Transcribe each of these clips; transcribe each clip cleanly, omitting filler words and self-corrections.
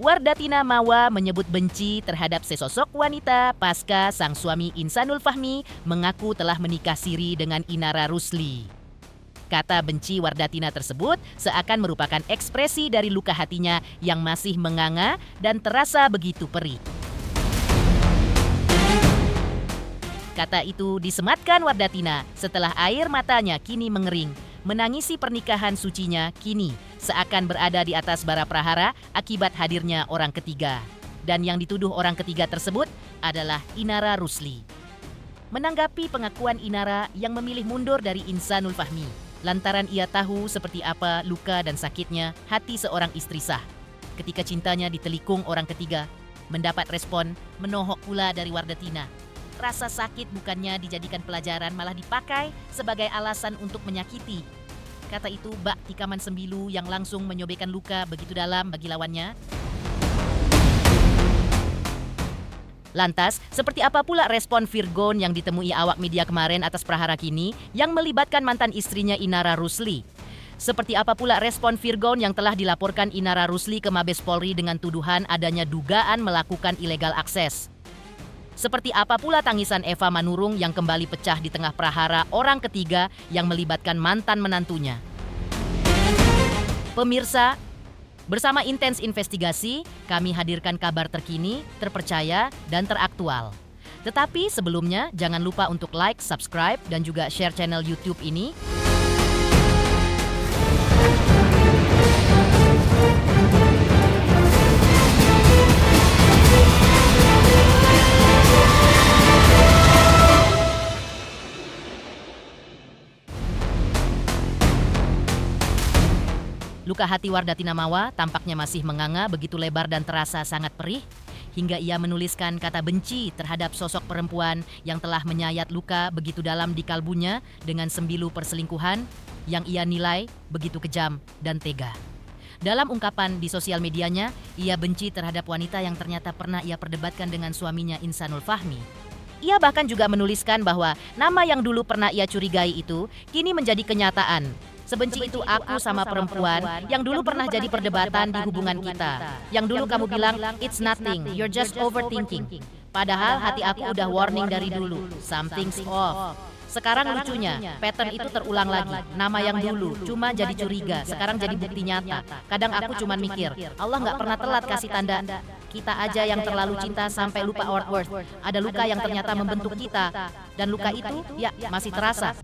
Wardatina Mawa menyebut benci terhadap sesosok wanita pasca sang suami Insanul Fahmi mengaku telah menikah siri dengan Inara Rusli. Kata benci Wardatina tersebut seakan merupakan ekspresi dari luka hatinya yang masih menganga dan terasa begitu perih. Kata itu disematkan Wardatina setelah air matanya kini mengering, menangisi pernikahan sucinya kini seakan berada di atas bara prahara akibat hadirnya orang ketiga. Dan yang dituduh orang ketiga tersebut adalah Inara Rusli. Menanggapi pengakuan Inara yang memilih mundur dari Insanul Fahmi, lantaran ia tahu seperti apa luka dan sakitnya hati seorang istri sah. Ketika cintanya ditelikung orang ketiga, mendapat respon menohok pula dari Wardatina. Rasa sakit bukannya dijadikan pelajaran malah dipakai sebagai alasan untuk menyakiti. Kata itu bak tikaman sembilu yang langsung menyobekkan luka begitu dalam bagi lawannya. Lantas, seperti apa pula respon Virgon yang ditemui awak media kemarin atas prahara kini yang melibatkan mantan istrinya Inara Rusli? Seperti apa pula respon Virgon yang telah dilaporkan Inara Rusli ke Mabes Polri dengan tuduhan adanya dugaan melakukan illegal akses? Seperti apa pula tangisan Eva Manurung yang kembali pecah di tengah prahara orang ketiga yang melibatkan mantan menantunya? Pemirsa, bersama Intens Investigasi, kami hadirkan kabar terkini, terpercaya, dan teraktual. Tetapi sebelumnya, jangan lupa untuk like, subscribe, dan juga share channel YouTube ini. Luka hati Wardatina Mawa tampaknya masih menganga begitu lebar dan terasa sangat perih, hingga ia menuliskan kata benci terhadap sosok perempuan yang telah menyayat luka begitu dalam di kalbunya dengan sembilu perselingkuhan yang ia nilai begitu kejam dan tega. Dalam ungkapan di sosial medianya, ia benci terhadap wanita yang ternyata pernah ia perdebatkan dengan suaminya Insanul Fahmi. Ia bahkan juga menuliskan bahwa nama yang dulu pernah ia curigai itu kini menjadi kenyataan. Sebenci itu aku sama perempuan yang dulu pernah jadi perdebatan di hubungan kita. Yang dulu kamu bilang, it's nothing, you're just overthinking. Padahal hati aku udah warning dari dulu, something's off. Sekarang lucunya, pattern itu terulang lagi. Nama yang dulu cuma jadi curiga, sekarang jadi bukti nyata. Kadang aku cuma mikir, Allah gak pernah telat kasih tanda. Kita aja yang terlalu cinta sampai lupa our worth. Ada luka yang ternyata membentuk kita. Dan luka itu ya masih terasa.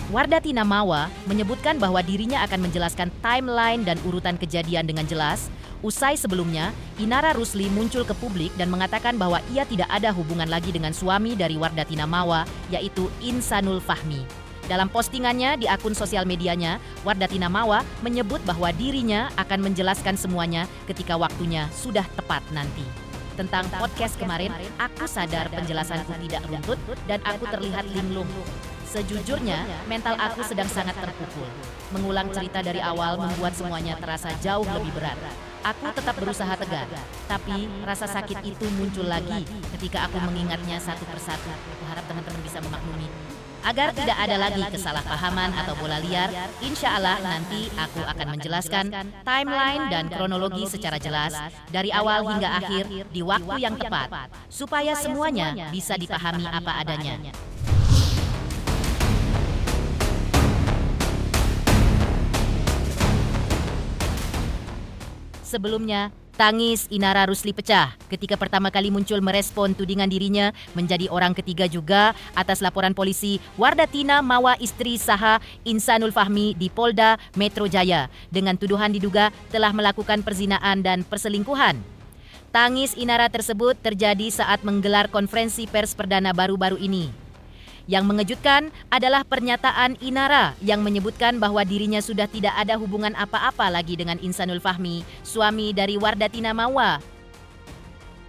Wardatina Mawa menyebutkan bahwa dirinya akan menjelaskan timeline dan urutan kejadian dengan jelas. Usai sebelumnya, Inara Rusli muncul ke publik dan mengatakan bahwa ia tidak ada hubungan lagi dengan suami dari Wardatina Mawa, yaitu Insanul Fahmi. Dalam postingannya di akun sosial medianya, Wardatina Mawa menyebut bahwa dirinya akan menjelaskan semuanya ketika waktunya sudah tepat nanti. Tentang podcast kemarin, aku sadar penjelasanku tidak runtut dan aku terlihat linglung. Sejujurnya, mental aku sedang sangat terpukul. Mengulang cerita dari awal membuat semuanya terasa jauh lebih berat. Aku tetap berusaha tegar, tapi rasa sakit itu muncul lagi ketika aku mengingatnya satu persatu. Aku harap teman-teman bisa memaklumi. Agar tidak ada lagi kesalahpahaman atau bola liar, insya Allah nanti aku akan menjelaskan timeline dan kronologi secara jelas dari awal hingga akhir di waktu yang tepat, supaya semuanya bisa dipahami apa adanya. Sebelumnya, tangis Inara Rusli pecah ketika pertama kali muncul merespon tudingan dirinya menjadi orang ketiga juga atas laporan polisi Wardatina Mawa istri saha Insanul Fahmi di Polda Metro Jaya dengan tuduhan diduga telah melakukan perzinaan dan perselingkuhan. Tangis Inara tersebut terjadi saat menggelar konferensi pers perdana baru-baru ini. Yang mengejutkan adalah pernyataan Inara yang menyebutkan bahwa dirinya sudah tidak ada hubungan apa-apa lagi dengan Insanul Fahmi, suami dari Wardatina Mawa.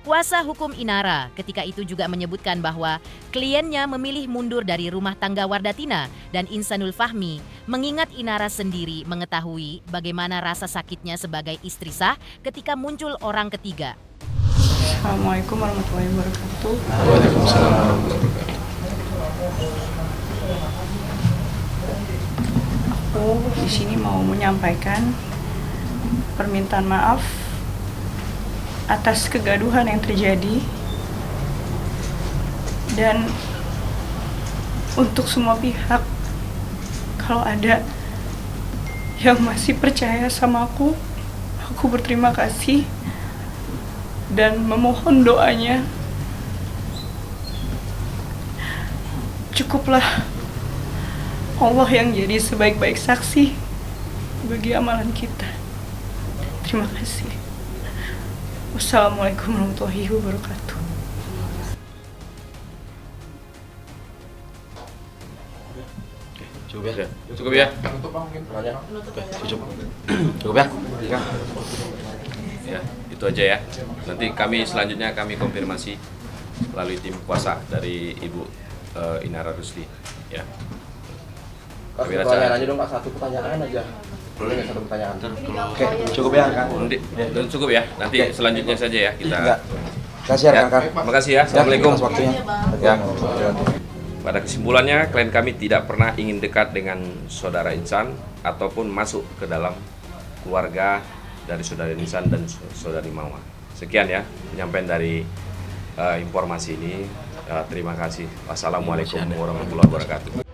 Kuasa hukum Inara ketika itu juga menyebutkan bahwa kliennya memilih mundur dari rumah tangga Wardatina dan Insanul Fahmi mengingat Inara sendiri mengetahui bagaimana rasa sakitnya sebagai istri sah ketika muncul orang ketiga. Assalamualaikum warahmatullahi wabarakatuh. Waalaikumsalam warahmatullahi wabarakatuh. Aku di sini mau menyampaikan permintaan maaf atas kegaduhan yang terjadi dan untuk semua pihak, kalau ada yang masih percaya sama aku berterima kasih dan memohon doanya. Cukuplah Allah yang jadi sebaik-baik saksi bagi amalan kita. Terima kasih. Wassalamualaikum warahmatullahi wabarakatuh. Cukup ya? Cukup ya? Cukup ya? Ya, itu aja ya. Nanti selanjutnya kami konfirmasi melalui tim kuasa dari Ibu Inara Rusli. Ya. Satu pertanyaan aja dong Pak, satu pertanyaan aja. Boleh nggak satu pertanyaan? Oke, cukup ya Kang. Cukup ya. Nanti selanjutnya saja ya kita. Kasih ya Kang. Makasih ya. Assalamualaikum. Waktunya. Ya. Pada kesimpulannya, klien kami tidak pernah ingin dekat dengan saudara Insan ataupun masuk ke dalam keluarga dari saudara Insan dan saudari Mawa. Sekian ya penyampaian dari informasi ini. Terima kasih. Wassalamualaikum warahmatullahi wabarakatuh.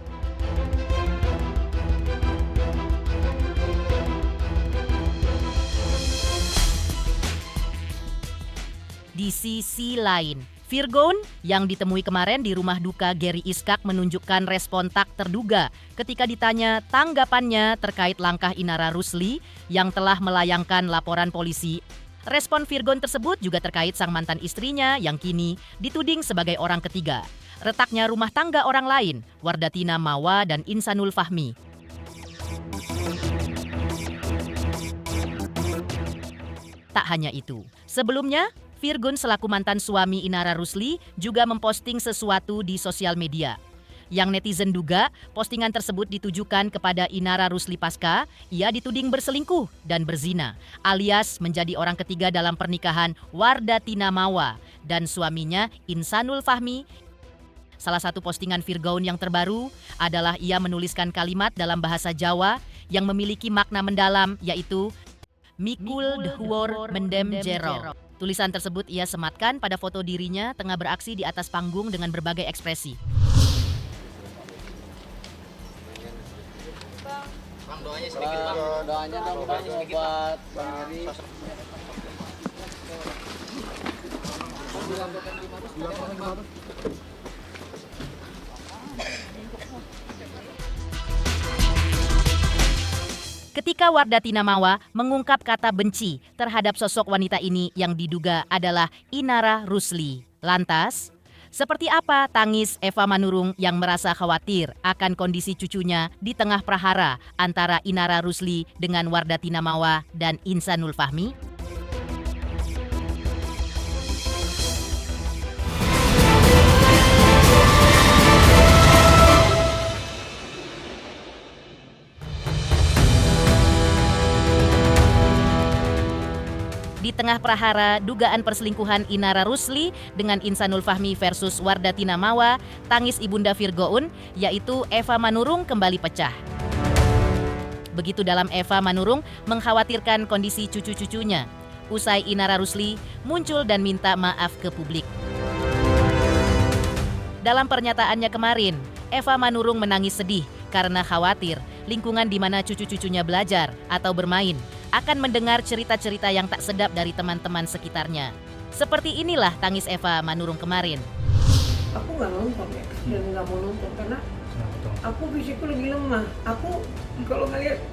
Di sisi lain, Virgon yang ditemui kemarin di rumah duka Gary Iskak menunjukkan respon tak terduga ketika ditanya tanggapannya terkait langkah Inara Rusli yang telah melayangkan laporan polisi. Respon Virgon tersebut juga terkait sang mantan istrinya yang kini dituding sebagai orang ketiga. Retaknya rumah tangga orang lain, Wardatina Mawa dan Insanul Fahmi. Tak hanya itu, sebelumnya Virgon selaku mantan suami Inara Rusli juga memposting sesuatu di sosial media. Yang netizen duga postingan tersebut ditujukan kepada Inara Rusli pasca ia dituding berselingkuh dan berzina, alias menjadi orang ketiga dalam pernikahan Wardatina Mawa dan suaminya Insanul Fahmi. Salah satu postingan Virgon yang terbaru adalah ia menuliskan kalimat dalam bahasa Jawa yang memiliki makna mendalam, yaitu Mikul Dhuwur Mendem Jero. Tulisan tersebut ia sematkan pada foto dirinya tengah beraksi di atas panggung dengan berbagai ekspresi. Bang, doanya sedikit bang. Doanya dong bang, buat Bang Heri. Ketika Wardatina Mawa mengungkap kata benci terhadap sosok wanita ini yang diduga adalah Inara Rusli. Lantas, seperti apa tangis Eva Manurung yang merasa khawatir akan kondisi cucunya di tengah prahara antara Inara Rusli dengan Wardatina Mawa dan Insanul Fahmi? Di tengah prahara dugaan perselingkuhan Inara Rusli dengan Insanul Fahmi versus Wardatina Mawa, tangis ibunda Virgoun yaitu Eva Manurung kembali pecah. Begitu dalam Eva Manurung mengkhawatirkan kondisi cucu-cucunya. Usai Inara Rusli muncul dan minta maaf ke publik. Dalam pernyataannya kemarin, Eva Manurung menangis sedih karena khawatir lingkungan di mana cucu-cucunya belajar atau bermain akan mendengar cerita-cerita yang tak sedap dari teman-teman sekitarnya. Seperti inilah tangis Eva Manurung kemarin. Aku nggak nonton ya, dan nggak mau nonton karena aku fisikku lagi lemah. Aku kalau ngeliat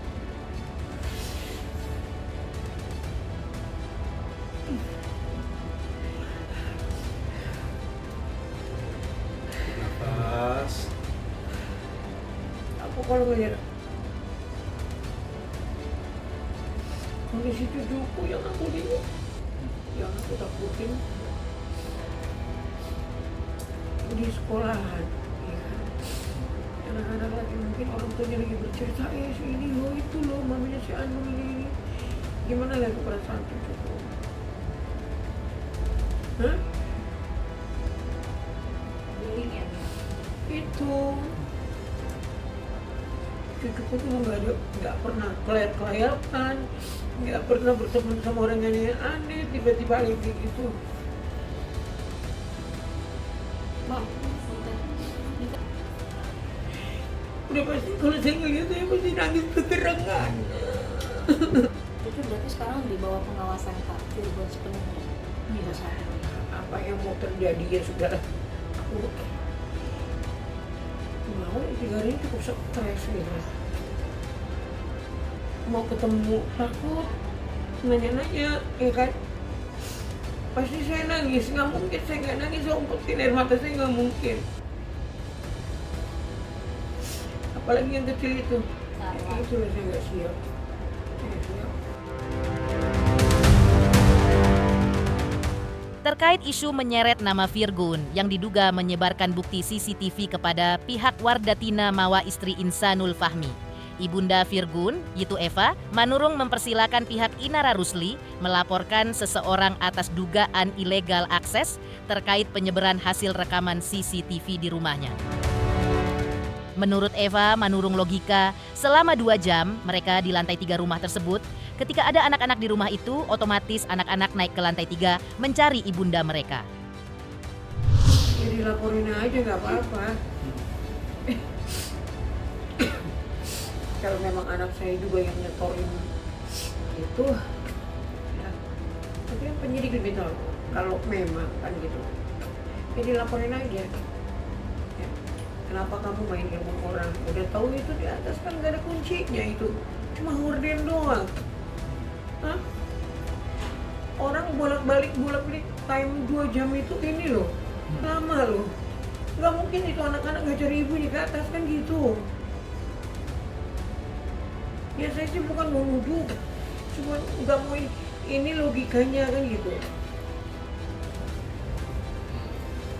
Nafas. aku kalau ngeliat kondisi cucuku yang aku lihat, yang aku takutin di sekolahan, ya kan? Anak-anak lagi mungkin orang tuanya lagi bercerita, si ini loh, itu loh, mamanya si Anu ini. Gimana lagi perasaan cucuku? Hah? Itu cucuku tuh nggak pernah kelayakan, nggak pernah berteman sama orang yang aneh, tiba-tiba lagi kayak gitu. Bang, udah pasti kalau saya ngeliat saya pasti nangis keterangan. Itu berarti sekarang di bawah pengawasan Kak Virgon sepenuhnya. Iya. Apa yang mau terjadi ya sudah. Aku mau 3 hari cukup stres gitu. Mau ketemu takut nanya-nanya, ya kan? Pasti saya nangis, nggak mungkin saya nggak nangis, saya umpetin air mata saya nggak mungkin. Apalagi yang kecil itu, itu loh saya nggak siap. Terkait isu menyeret nama Virgun yang diduga menyebarkan bukti CCTV kepada pihak Wardatina Mawa istri Insanul Fahmi, Ibunda Virgun, Yitu Eva, Manurung mempersilakan pihak Inara Rusli melaporkan seseorang atas dugaan ilegal akses terkait penyebaran hasil rekaman CCTV di rumahnya. Menurut Eva, Manurung logika, selama 2 jam mereka di lantai 3 rumah tersebut. Ketika ada anak-anak di rumah itu, otomatis anak-anak naik ke lantai 3 mencari ibunda mereka. Jadi laporin aja nggak apa-apa. Kalau memang anak saya juga yang nyetorin itu, ya, tapi yang penyidik lebih tahu. Kalau memang kan gitu, jadi laporin aja. Ya. Kenapa kamu main ilmu orang? Udah tahu itu di atas kan nggak ada kuncinya itu, cuma horden doang. Hah? Orang bolak-balik time 2 jam itu ini loh, lama loh. Nggak mungkin itu anak-anak nggak cari ibunya ke atas kan gitu. Ya saya sih bukan mau nuduh, cuma nggak mau ini logikanya kan gitu.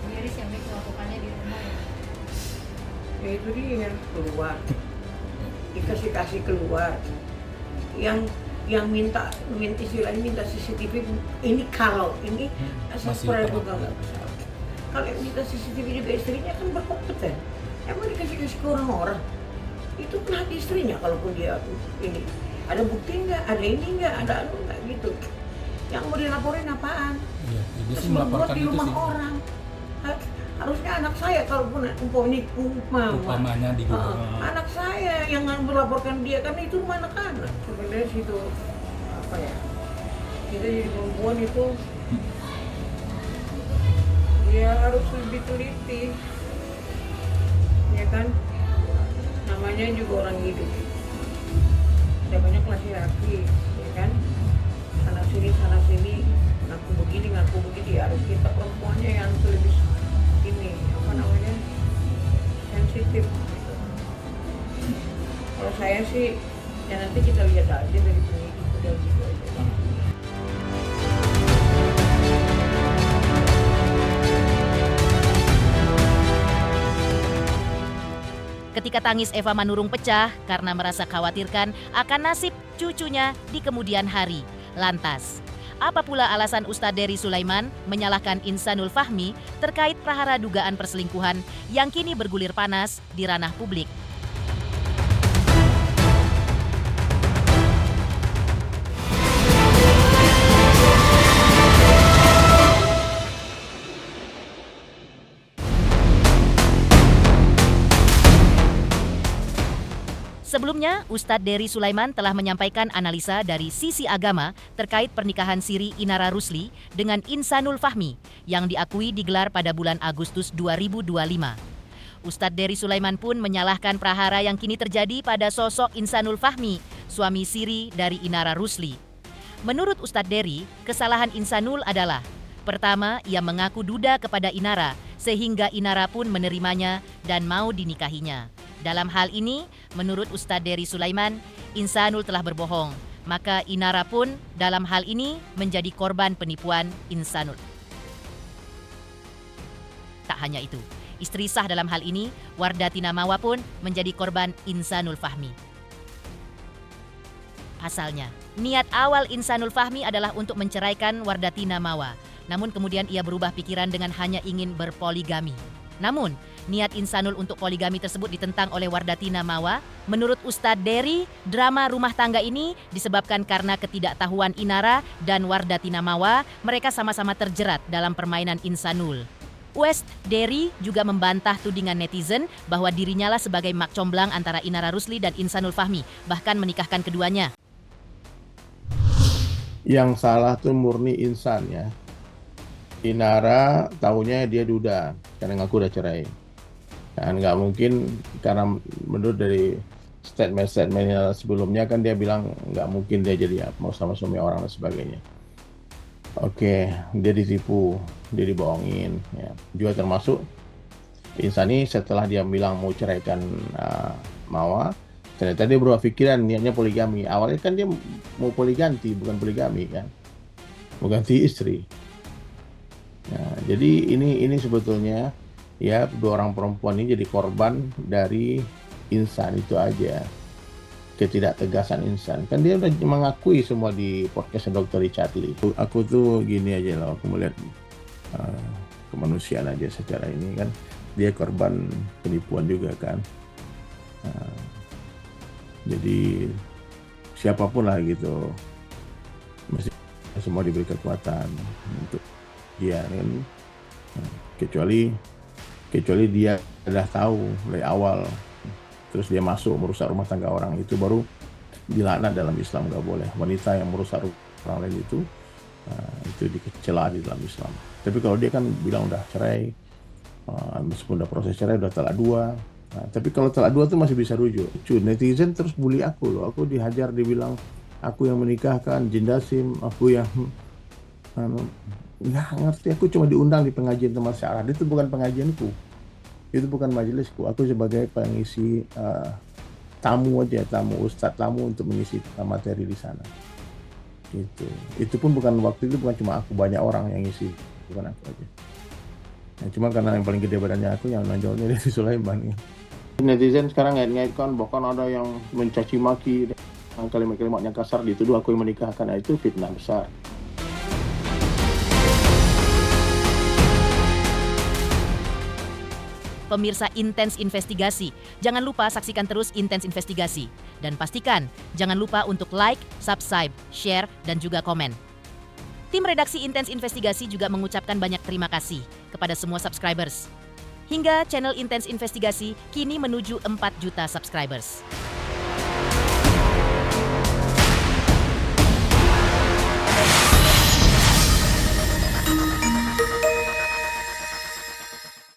Miris yang melakukannya di rumah ya? Ya itu dia, keluar, dikasih keluar. Yang minta istilahnya minta CCTV ini kalau ini asal praduga nggak bersalah. Kalau yang minta CCTV juga istrinya kan berkompeten, emang dikasih ke orang-orang itu kan hak istrinya. Kalaupun dia ini ada bukti nggak, ada ini nggak, ada anu nggak gitu, yang mau dilaporin apaan? Iya, ibu Terus sih melaporkan di itu rumah sih. orang. Harusnya anak saya kalaupun Umpamanya di anak saya yang melaporkan dia, kan itu rumah anak-anak. Sebenarnya situ apa ya, kita jadi perempuan itu dia harus lebih teliti, ya kan? Namanya juga orang hidup, ada banyak laki-laki, ya kan? Sana sini ngaku begini harus kita perempuannya yang lebih ini apa namanya sensitif gitu. Kalau saya sih ya nanti kita lihat aja dari penyidik udah gitu aja. Ketika tangis Eva Manurung pecah karena merasa khawatirkan akan nasib cucunya di kemudian hari. Lantas, apa pula alasan Ustadz Dery Sulaiman menyalahkan Insanul Fahmi terkait prahara dugaan perselingkuhan yang kini bergulir panas di ranah publik? Sebelumnya, Ustadz Dery Sulaiman telah menyampaikan analisa dari sisi agama terkait pernikahan siri Inara Rusli dengan Insanul Fahmi yang diakui digelar pada bulan Agustus 2025. Ustadz Dery Sulaiman pun menyalahkan prahara yang kini terjadi pada sosok Insanul Fahmi, suami siri dari Inara Rusli. Menurut Ustadz Dery, kesalahan Insanul adalah: pertama, ia mengaku duda kepada Inara sehingga Inara pun menerimanya dan mau dinikahinya. Dalam hal ini, menurut Ustadz Dery Sulaiman, Insanul telah berbohong. Maka Inara pun dalam hal ini menjadi korban penipuan Insanul. Tak hanya itu, istri sah dalam hal ini, Wardati Namawa pun menjadi korban Insanul Fahmi. Pasalnya, niat awal Insanul Fahmi adalah untuk menceraikan Wardati Namawa. Namun kemudian ia berubah pikiran dengan hanya ingin berpoligami. Namun, niat Insanul untuk poligami tersebut ditentang oleh Wardati Namawa. Menurut Ustadz Dery, drama rumah tangga ini disebabkan karena ketidaktahuan Inara dan Wardati Namawa. Mereka sama-sama terjerat dalam permainan Insanul. Ustadz Dery juga membantah tudingan netizen bahwa dirinya lah sebagai mak comblang antara Inara Rusli dan Insanul Fahmi, bahkan menikahkan keduanya. Yang salah tuh murni Insan ya. Inara tahunya dia duda karena ngaku udah cerai. Dan nggak mungkin, karena menurut dari statement sebelumnya kan dia bilang nggak mungkin dia jadi mau sama suami orang dan sebagainya. Oke, dia ditipu, dia dibohongin. Ya. Juga termasuk Insani setelah dia bilang mau ceraikan Mawa, ternyata dia berubah pikiran, niatnya poligami. Awalnya kan dia mau poliganti, bukan poligami kan, mau ganti istri. Nah, jadi ini sebetulnya ya dua orang perempuan ini jadi korban dari Insan itu aja, ketidaktegasan Insan. Kan dia udah mengakui semua di podcast Dr. Richard Lee. Aku tuh gini aja loh, aku melihat kemanusiaan aja secara ini kan, dia korban penipuan juga kan. Jadi siapapun lah gitu, mesti semua diberi kekuatan untuk dia kan, kecuali dia sudah tahu dari awal, terus dia masuk merusak rumah tangga orang, itu baru dilaknat dalam Islam, nggak boleh. Wanita yang merusak orang lain itu dicela di dalam Islam. Tapi kalau dia kan bilang udah cerai, meskipun udah proses cerai, udah talak dua. Nah, tapi kalau talak dua tuh masih bisa rujuk. Netizen terus bully aku loh, aku dihajar, dibilang aku yang menikahkan Jindasim, aku yang nggak ngerti. Aku cuma diundang di pengajian teman syarah, itu bukan pengajianku, itu bukan majelisku. Aku sebagai pengisi tamu aja, tamu ustadz, tamu untuk mengisi materi di sana. Gitu. Itu pun bukan, waktu itu bukan cuma aku, banyak orang yang ngisi, bukan aku aja. Nah, cuma karena yang paling gede badannya aku, yang nonjolnya dari Sulaiman. Ya. Netizen sekarang ngait-ngaitkan, bahkan ada yang mencaci maki, kalimat-kalimatnya kasar, dituduh aku yang menikahkan. Nah, itu fitnah besar. Pemirsa Intens Investigasi, jangan lupa saksikan terus Intens Investigasi. Dan pastikan, jangan lupa untuk like, subscribe, share, dan juga komen. Tim redaksi Intens Investigasi juga mengucapkan banyak terima kasih kepada semua subscribers. Hingga channel Intens Investigasi kini menuju 4 juta subscribers.